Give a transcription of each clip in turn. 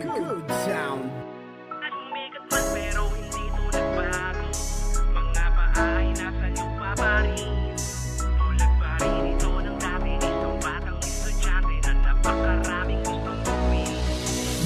Good sound. At umikat man pero hindi ito nagbago. Mga paa ay nasa lupa pa rin. Tulad pa rin ito ng dati. Isang batang estudyante na napakaraming gustong gawin.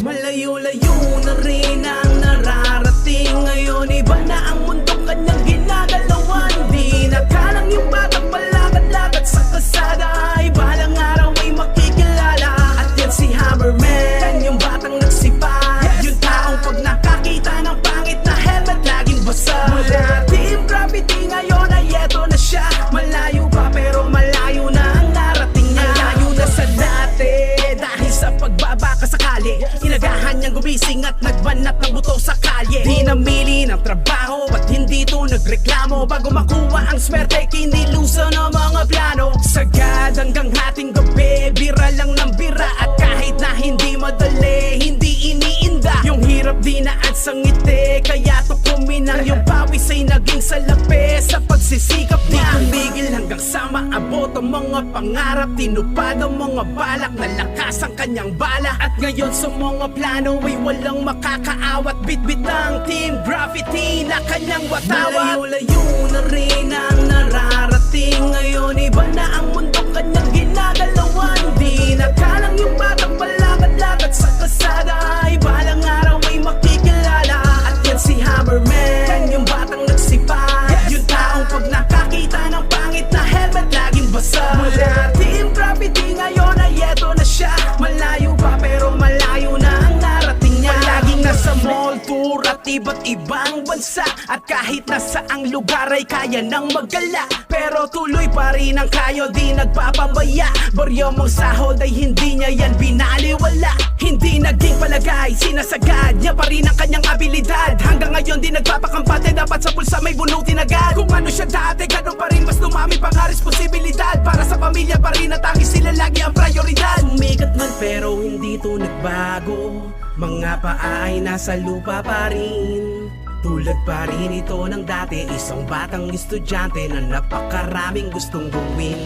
Malayo-layo na rin ang nararating. Ngayon iba na ang mundong kanyang ginagalawan. Di nakalang yung batang palakad-lakad sa kasada. Ay balang araw may makikilala. At yan si Hammerman, yung batang nagsipag. Yung taong pag nakakita ng pangit na helmet laging basa. Mula Team Graffiti ngayon ay eto na siya. Malayo pa pero malayo na ang narating niya. Malayo na sa dati dahil sa pagbabaka sakali. Inagahan niyang gumising at nagbanat ng buto sa kalye. Di namili ng trabaho at hindi to nagreklamo. Bago makuha ang swerte kiniluso ng mga plano. Sagad hanggang hating gabi, bira lang ng bira. At kahit na hindi madali, hindi iniinda. Yung hirap di naan sa ngiti, kaya to kuminang. Yung pawis ay naging salapi sa pagsisikap niya. Di tumigil hanggang sa maabot ang mga pangarap. Tinupad ang mga balak, nalakas ang kanyang bala. At ngayon sa mga plano ay walang makakaawat. Bitbit ng Team Graffiti na kanyang watawat. Malayo-layo na rin ang nararating. Ngayon iba na ang mundong kanyang ginagalawan. Di nakalang yung batang palakad-lakad sa kasada. Ay balang araw may makikilala. At yan si Hammerman, yung batang nagsipag. Yung taong pag nakakita ng pangit na helmet laging basa. Mula Team Graffiti ngayon ay eto na siya. Malayo pa pero malayo na ang narating niya. Palaging nasa mall tour at iba't ibang bansa. At kahit nasaang lugar ay kaya nang maggala. Pero tuloy pa rin ang kayo, di nagpapabaya. Baryo mong sahod ay hindi niya yan binaliwala. Hindi naging palagay, sinasagad niya pa rin ang kanyang abilidad. Hanggang ngayon di nagpapakampante, dapat sa bulsa may bunutin agad. Kung ano siya dati, ganun pa rin, mas dumami pa nga responsibilidad. Para sa pamilya pa rin at tanging sila lagi ang prioridad. Sumikat man pero hindi to nagbago. Mga paa ay nasa lupa pa rin. Tulad pa rin ito ng dati, isang batang estudyante na napakaraming gustong gawin.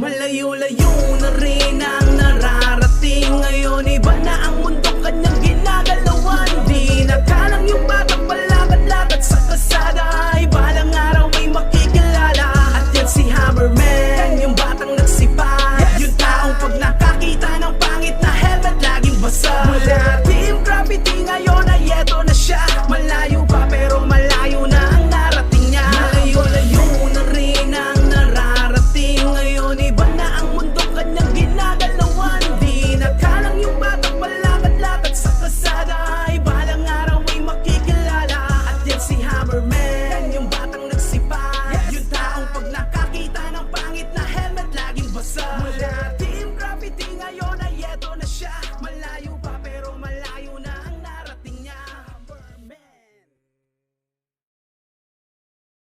Malayo-layo na rin ang nararating. Ngayon iba na ang mundong kanyang ginagalawan. Di nakalang yung batang pala